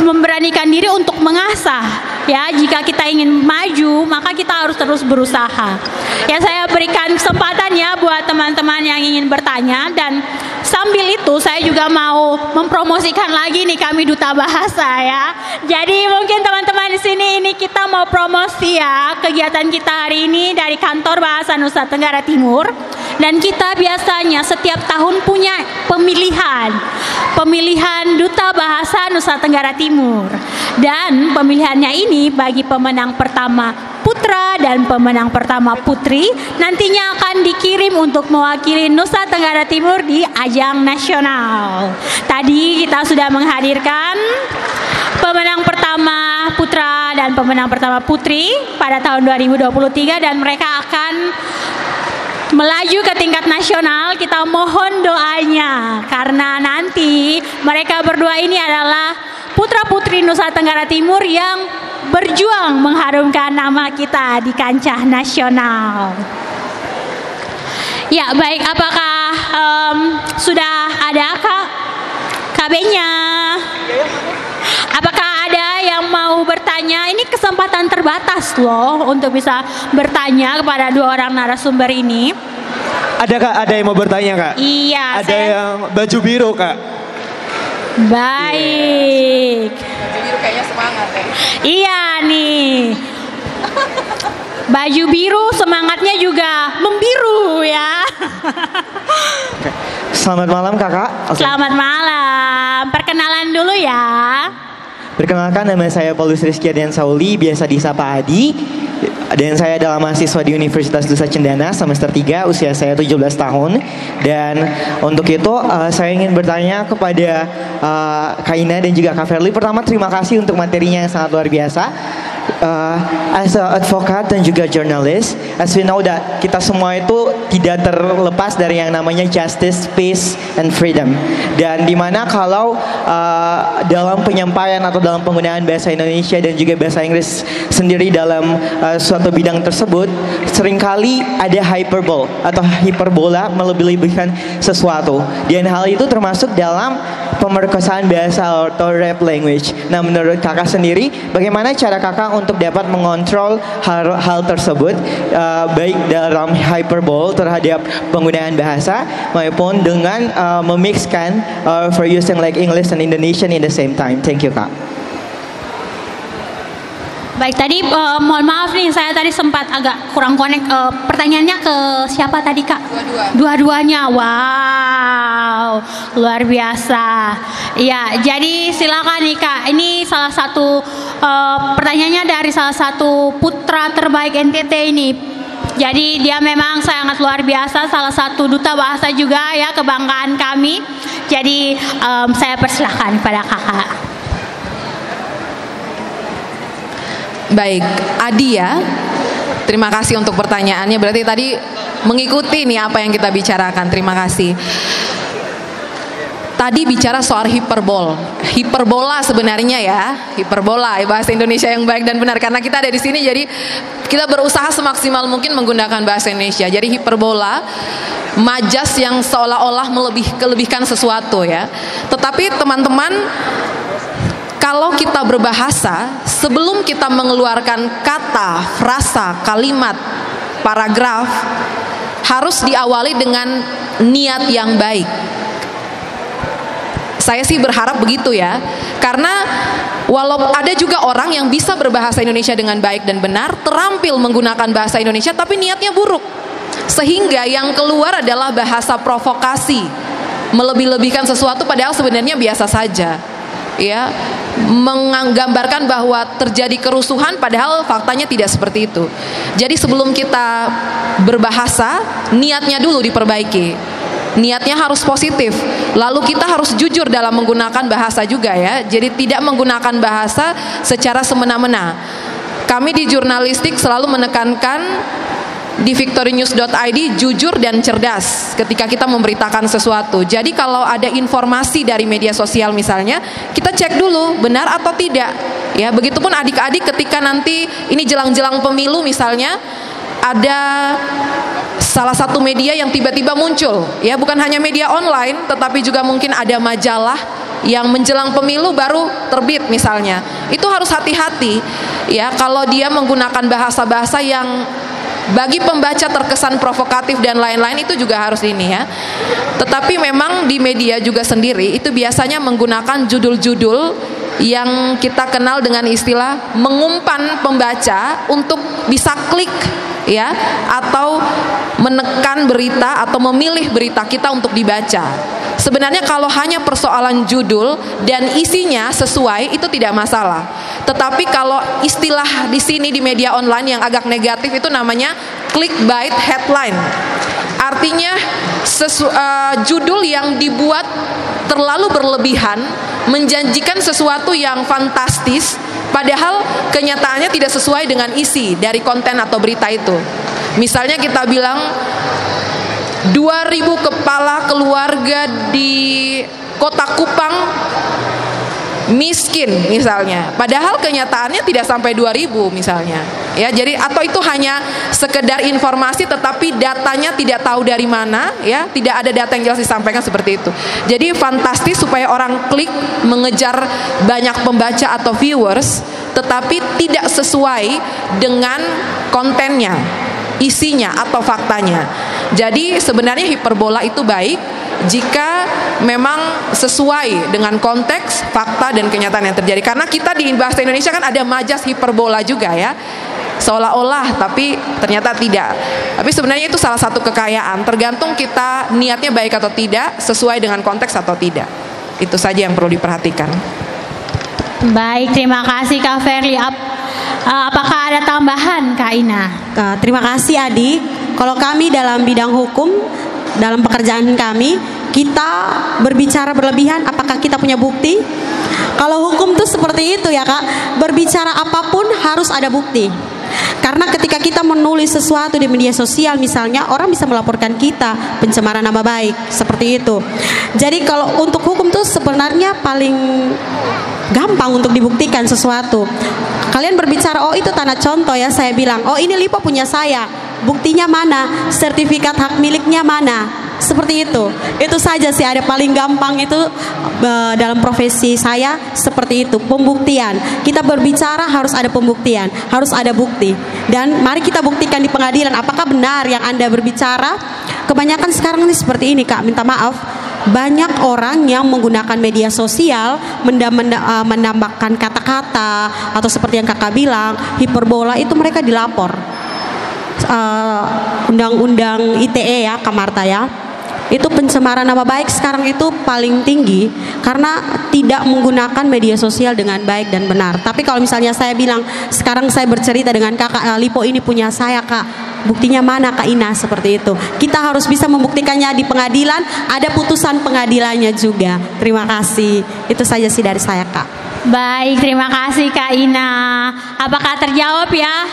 memberanikan diri untuk mengasah ya. Jika kita ingin maju, maka kita harus terus berusaha ya. Saya berikan kesempatan ya buat teman-teman yang ingin bertanya, dan sambil itu saya juga mau mempromosikan lagi nih, kami Duta Bahasa ya. Jadi mungkin teman-teman di sini ini kita mau promosi ya kegiatan kita hari ini dari Kantor Bahasa Nusa Tenggara Timur, dan kita biasanya setiap tahun punya pemilihan Duta Bahasa Nusa Tenggara Timur, dan pemilihannya ini bagi pemenang pertama putra dan pemenang pertama putri nantinya akan dikirim untuk mewakili Nusa Tenggara Timur di ajang nasional. Tadi kita sudah menghadirkan pemenang pertama putra dan pemenang pertama putri pada tahun 2023, dan mereka akan melaju ke tingkat nasional. Kita mohon doanya karena nanti mereka berdua ini adalah putra-putri Nusa Tenggara Timur yang berjuang mengharumkan nama kita di kancah nasional. Ya baik, apakah sudah ada KB-nya? Apakah ada yang mau bertanya? Ini kesempatan terbatas loh untuk bisa bertanya kepada dua orang narasumber ini. Ada Kak, ada yang mau bertanya Kak? Iya. Ada yang baju biru Kak. Baik. Baju biru kayaknya semangat ya. Iya nih. Baju biru semangatnya juga membiru ya. Selamat malam kakak. Selamat malam. Perkenalan dulu ya. Perkenalkan, nama saya Paulus Rizky Ardian Sauli, biasa disapa Adi. Dan saya adalah mahasiswa di Universitas Nusa Cendana semester 3, usia saya 17 tahun. Dan untuk itu saya ingin bertanya kepada Kak Ina dan juga Kak Verly. Pertama, terima kasih untuk materinya yang sangat luar biasa. As a advocate dan juga jurnalis, as we know that kita semua itu tidak terlepas dari yang namanya justice, peace, and freedom. Dan dimana kalau dalam penyampaian atau dalam penggunaan bahasa Indonesia dan juga bahasa Inggris sendiri dalam suatu bidang tersebut, seringkali ada hyperbole atau hiperbola melebih-lebihkan sesuatu. Dan hal itu termasuk dalam pemerkosaan bahasa atau rap language. Nah, menurut kakak sendiri, bagaimana cara kakak untuk dapat mengontrol hal tersebut, baik dalam hyperbole terhadap penggunaan bahasa maupun dengan memixkan for using like English and Indonesian in the same time. Thank you, kak. Baik, tadi mohon maaf nih, saya tadi sempat agak kurang connect. Pertanyaannya ke siapa tadi kak? Dua-duanya. Wow, luar biasa. Ya, jadi silakan nih kak. Ini salah satu pertanyaannya dari salah satu putra terbaik NTT ini. Jadi dia memang sangat luar biasa, salah satu duta bahasa juga ya, kebanggaan kami. Jadi saya persilahkan pada kakak. Baik, Adi ya. Terima kasih untuk pertanyaannya. Berarti tadi mengikuti nih apa yang kita bicarakan. Terima kasih. Tadi bicara soal hiperbola sebenarnya ya, hiperbola bahasa Indonesia yang baik dan benar, karena kita ada di sini jadi kita berusaha semaksimal mungkin menggunakan bahasa Indonesia. Jadi hiperbola, majas yang seolah-olah kelebihkan sesuatu ya. Tetapi teman-teman, kalau kita berbahasa, sebelum kita mengeluarkan kata, frasa, kalimat, paragraf, harus diawali dengan niat yang baik. Saya sih berharap begitu ya. Karena walaupun ada juga orang yang bisa berbahasa Indonesia dengan baik dan benar, terampil menggunakan bahasa Indonesia, tapi niatnya buruk. Sehingga yang keluar adalah bahasa provokasi, melebih-lebihkan sesuatu padahal sebenarnya biasa saja. Ya, menggambarkan bahwa terjadi kerusuhan padahal faktanya tidak seperti itu. Jadi sebelum kita berbahasa, niatnya dulu diperbaiki. Niatnya harus positif. Lalu kita harus jujur dalam menggunakan bahasa juga ya. Jadi tidak menggunakan bahasa secara semena-mena. Kami di jurnalistik selalu menekankan di victorynews.id, jujur dan cerdas ketika kita memberitakan sesuatu. Jadi kalau ada informasi dari media sosial misalnya, kita cek dulu benar atau tidak. Ya, begitupun adik-adik ketika nanti ini jelang-jelang pemilu misalnya, ada salah satu media yang tiba-tiba muncul, ya bukan hanya media online, tetapi juga mungkin ada majalah yang menjelang pemilu baru terbit misalnya. Itu harus hati-hati ya kalau dia menggunakan bahasa-bahasa yang bagi pembaca terkesan provokatif dan lain-lain, itu juga harus ini ya. Tetapi memang di media juga sendiri itu biasanya menggunakan judul-judul yang kita kenal dengan istilah mengumpan pembaca untuk bisa klik ya, atau menekan berita atau memilih berita kita untuk dibaca. Sebenarnya kalau hanya persoalan judul dan isinya sesuai, itu tidak masalah. Tetapi kalau istilah di sini di media online yang agak negatif itu namanya clickbait headline. Artinya judul yang dibuat terlalu berlebihan, menjanjikan sesuatu yang fantastis, padahal kenyataannya tidak sesuai dengan isi dari konten atau berita itu. Misalnya kita bilang 2.000 kepala keluarga di Kota Kupang miskin misalnya, padahal kenyataannya tidak sampai 2.000 misalnya ya. Jadi atau itu hanya sekedar informasi tetapi datanya tidak tahu dari mana ya, tidak ada data yang jelas disampaikan seperti itu. Jadi fantastis supaya orang klik, mengejar banyak pembaca atau viewers, tetapi tidak sesuai dengan kontennya, isinya atau faktanya. Jadi sebenarnya hiperbola itu baik jika memang sesuai dengan konteks, fakta dan kenyataan yang terjadi. Karena kita di bahasa Indonesia kan ada majas hiperbola juga ya. seolah-olah, tapi ternyata tidak. Tapi sebenarnya itu salah satu kekayaan, tergantung kita niatnya baik atau tidak, sesuai dengan konteks atau tidak. Itu saja yang perlu diperhatikan. Baik, terima kasih Kak Verly. Apakah ada tambahan Kak Ina? Terima kasih Adik. Kalau kami dalam bidang hukum, dalam pekerjaan kami, kita berbicara berlebihan, apakah kita punya bukti? Kalau hukum tuh seperti itu ya Kak, berbicara apapun harus ada bukti. Karena ketika kita menulis sesuatu di media sosial misalnya, orang bisa melaporkan kita pencemaran nama baik, seperti itu. Jadi kalau untuk hukum tuh sebenarnya paling gampang untuk dibuktikan sesuatu. Kalian berbicara, oh itu tanah contoh ya, saya bilang, oh ini Lipo punya saya, buktinya mana, sertifikat hak miliknya mana, seperti itu. Itu saja sih, ada paling gampang itu dalam profesi saya seperti itu, pembuktian. Kita berbicara harus ada pembuktian, harus ada bukti. Dan mari kita buktikan di pengadilan apakah benar yang Anda berbicara. Kebanyakan sekarang ini seperti ini Kak, minta maaf, banyak orang yang menggunakan media sosial menambahkan kata-kata atau seperti yang Kakak bilang hiperbola, itu mereka dilapor undang-undang ITE ya Kak Marta ya. Itu pencemaran nama baik sekarang itu paling tinggi karena tidak menggunakan media sosial dengan baik dan benar. Tapi kalau misalnya saya bilang sekarang saya bercerita dengan Kakak, Lipo ini punya saya Kak, buktinya mana Kak Ina, seperti itu. Kita harus bisa membuktikannya di pengadilan, ada putusan pengadilannya juga. Terima kasih. Itu saja sih dari saya Kak. Baik, terima kasih Kak Ina. Apakah terjawab ya?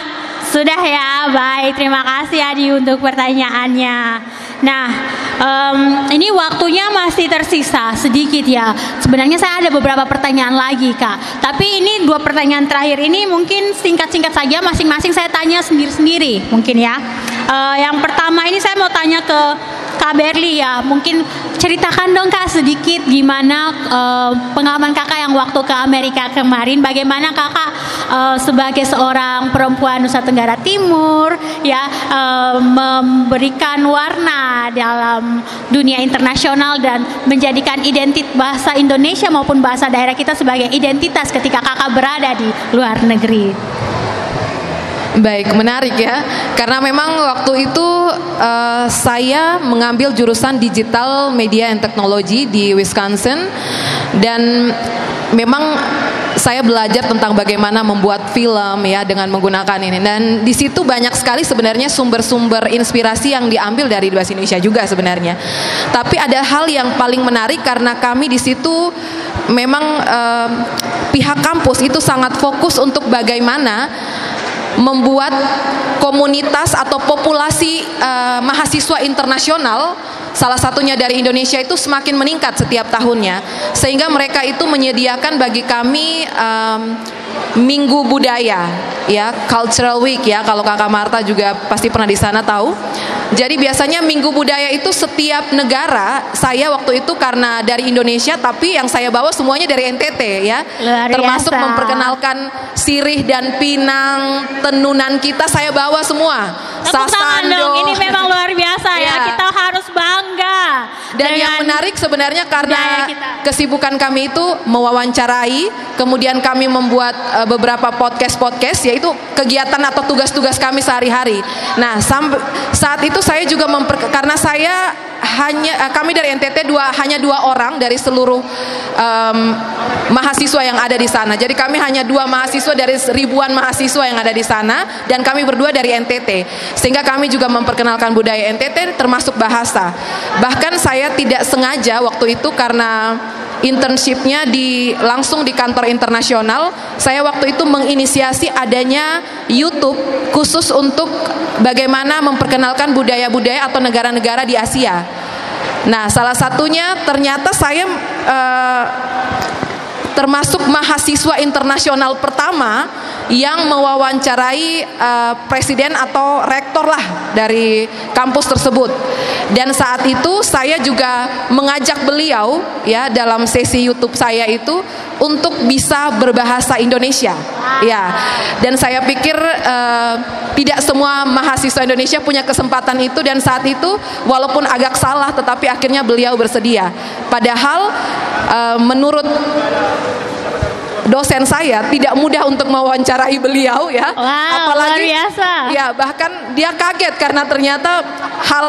Sudah ya, baik. Terima kasih Adi untuk pertanyaannya. Nah, ini waktunya masih tersisa sedikit ya. Sebenarnya saya ada beberapa pertanyaan lagi Kak. Tapi ini 2 pertanyaan terakhir ini mungkin singkat-singkat saja, masing-masing saya tanya sendiri-sendiri mungkin ya. Yang pertama ini saya mau tanya ke Kak Berli ya, mungkin ceritakan dong Kak sedikit gimana pengalaman Kakak yang waktu ke Amerika kemarin, bagaimana Kakak sebagai seorang perempuan Nusa Tenggara Timur ya memberikan warna dalam dunia internasional dan menjadikan identitas bahasa Indonesia maupun bahasa daerah kita sebagai identitas ketika Kakak berada di luar negeri. Baik, menarik ya. Karena memang waktu itu saya mengambil jurusan Digital Media and Technology di Wisconsin, dan memang saya belajar tentang bagaimana membuat film ya dengan menggunakan ini. Dan di situ banyak sekali sebenarnya sumber-sumber inspirasi yang diambil dari bahasa Indonesia juga sebenarnya. Tapi ada hal yang paling menarik karena kami di situ memang pihak kampus itu sangat fokus untuk bagaimana membuat komunitas atau populasi mahasiswa internasional, salah satunya dari Indonesia, itu semakin meningkat setiap tahunnya, sehingga mereka itu menyediakan bagi kami Minggu Budaya ya, Cultural Week ya, kalau Kakak Marta juga pasti pernah di sana tahu. Jadi biasanya Minggu Budaya itu setiap negara, saya waktu itu karena dari Indonesia tapi yang saya bawa semuanya dari NTT ya, termasuk memperkenalkan sirih dan pinang, tenunan kita saya bawa semua. Sasando, ini memang luar biasa ya, kita harus bangga. Dan yang menarik sebenarnya karena kesibukan kami itu mewawancarai, kemudian kami membuat beberapa podcast, yaitu kegiatan atau tugas-tugas kami sehari-hari. Nah, saat itu saya juga karena saya kami dari NTT hanya 2 orang dari seluruh mahasiswa yang ada di sana. Jadi kami hanya 2 mahasiswa dari ribuan mahasiswa yang ada di sana, dan kami berdua dari NTT. Sehingga kami juga memperkenalkan budaya NTT termasuk bahasa. Bahkan saya tidak sengaja waktu itu karena internshipnya langsung di kantor internasional, saya waktu itu menginisiasi adanya YouTube khusus untuk bagaimana memperkenalkan budaya-budaya atau negara-negara di Asia. Nah, salah satunya ternyata saya termasuk mahasiswa internasional pertama yang mewawancarai presiden atau rektor lah dari kampus tersebut. Dan saat itu saya juga mengajak beliau ya dalam sesi YouTube saya itu untuk bisa berbahasa Indonesia ya. Dan saya pikir tidak semua mahasiswa Indonesia punya kesempatan itu, dan saat itu walaupun agak salah tetapi akhirnya beliau bersedia. Padahal menurut dosen saya tidak mudah untuk mewawancarai beliau ya. Wow, luar biasa. Ya, bahkan dia kaget karena ternyata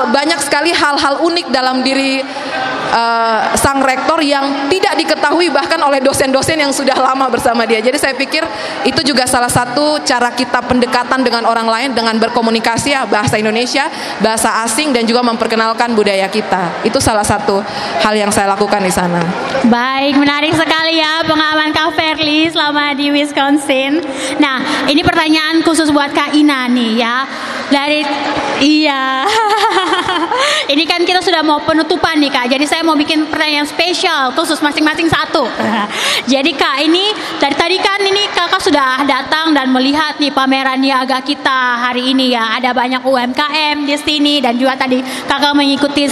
banyak sekali hal-hal unik dalam diri sang rektor yang tidak diketahui bahkan oleh dosen-dosen yang sudah lama bersama dia. Jadi saya pikir itu juga salah satu cara kita pendekatan dengan orang lain dengan berkomunikasi ya, bahasa Indonesia, bahasa asing, dan juga memperkenalkan budaya kita. Itu salah satu hal yang saya lakukan di sana. Baik, menarik sekali ya pengalaman Kak Verly selama di Wisconsin. Nah, ini pertanyaan khusus buat Kak Ina nih ya. Ini kan kita sudah mau penutupan nih Kak. Jadi saya mau bikin pertanyaan spesial khusus masing-masing satu. Jadi Kak, ini dari tadi kan ini Kakak sudah datang dan melihat nih pameran niaga kita hari ini ya. Ada banyak UMKM di sini dan juga tadi Kakak mengikuti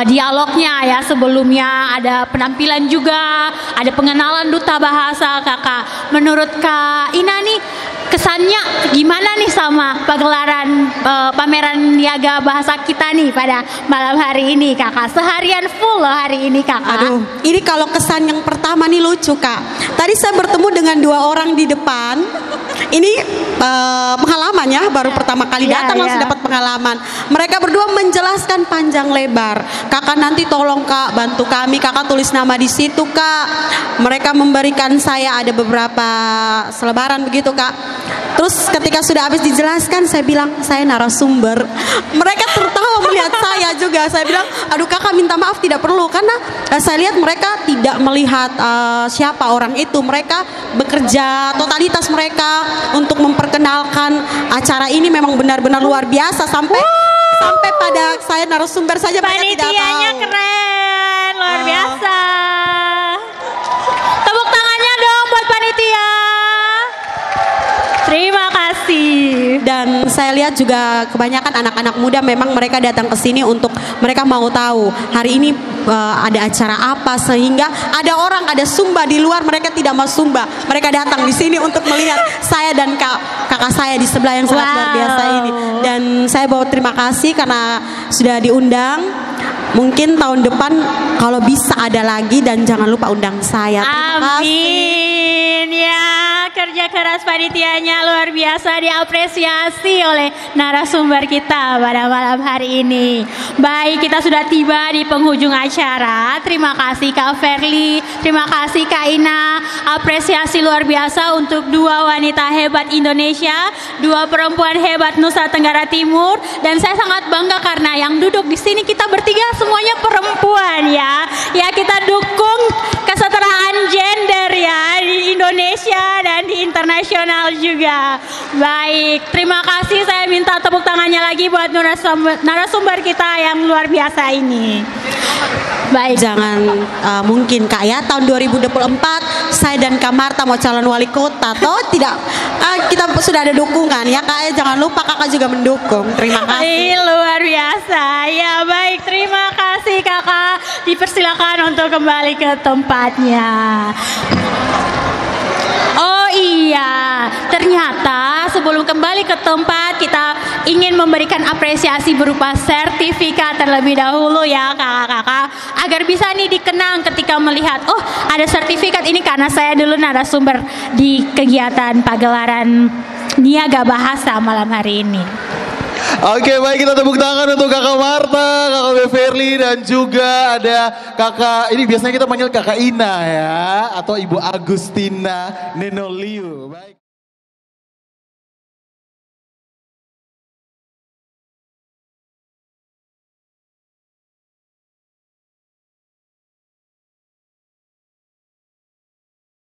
dialognya ya. Sebelumnya ada penampilan juga, ada pengenalan duta bahasa Kakak. Menurut Kak Ina nih, kesannya gimana nih sama pagelaran pameran niaga bahasa kita nih pada malam hari ini Kakak? Seharian full loh hari ini Kakak. Aduh, ini kalau kesan yang pertama nih lucu Kak. Tadi saya bertemu dengan 2 orang di depan. Ini pengalaman ya, baru pertama kali datang langsung dapat pengalaman. Mereka berdua menjelaskan panjang lebar. Kakak nanti tolong Kak bantu kami, Kakak tulis nama di situ Kak. Mereka memberikan saya ada beberapa selebaran begitu Kak. Terus ketika sudah habis dijelaskan, saya bilang saya narasumber. Mereka tertawa melihat saya juga. Saya bilang, aduh Kakak minta maaf tidak perlu, karena saya lihat mereka tidak melihat siapa orang itu. Mereka bekerja totalitas mereka untuk memperkenalkan acara ini memang benar-benar luar biasa sampai pada saya narasumber saja mereka tidak tahu. Panitianya keren, luar biasa. Tepuk tangannya dong buat panitia. Terima kasih. Dan saya lihat juga kebanyakan anak-anak muda memang mereka datang ke sini untuk mereka mau tahu hari ini ada acara apa, sehingga ada Sumba di luar, mereka tidak mau Sumba. Mereka datang di sini untuk melihat saya dan kakak saya di sebelah yang sangat luar biasa ini. Dan saya bawa terima kasih karena sudah diundang. Mungkin tahun depan kalau bisa ada lagi, dan jangan lupa undang saya. Terima kasih. Amin ya. Kerja keras panitianya luar biasa, diapresiasi oleh narasumber kita pada malam hari ini. Baik, kita sudah tiba di penghujung acara. Terima kasih Kak Verly, terima kasih Kak Ina. Apresiasi luar biasa untuk 2 wanita hebat Indonesia, 2 perempuan hebat Nusa Tenggara Timur. Dan saya sangat bangga karena yang duduk di sini kita bertiga semuanya perempuan ya. Ya, kita dukung kesetaraan gender ya di Indonesia dan di internasional juga. Baik, terima kasih. Saya minta tepuk tangannya lagi buat narasumber kita yang luar biasa ini. Baik. Jangan mungkin Kak ya, tahun 2024 saya dan Kak Marta mau calon wali kota atau tidak, kita sudah ada dukungan ya Kak ya, jangan lupa Kakak juga mendukung. Terima kasih. Luar biasa. Ya baik, terima kasih Kakak. Dipersilakan untuk kembali ke tempatnya. Oh iya, ternyata sebelum kembali ke tempat kita ingin memberikan apresiasi berupa sertifikat terlebih dahulu ya kakak-kakak, agar bisa nih dikenang ketika melihat, oh ada sertifikat ini karena saya dulu narasumber di kegiatan pagelaran niaga bahasa malam hari ini. Oke, baik, kita tepuk tangan untuk Kakak Marta, Kakak Verly, dan juga ada Kakak, ini biasanya kita panggil Kakak Ina ya, atau Ibu Agustina Nenoliu. Baik.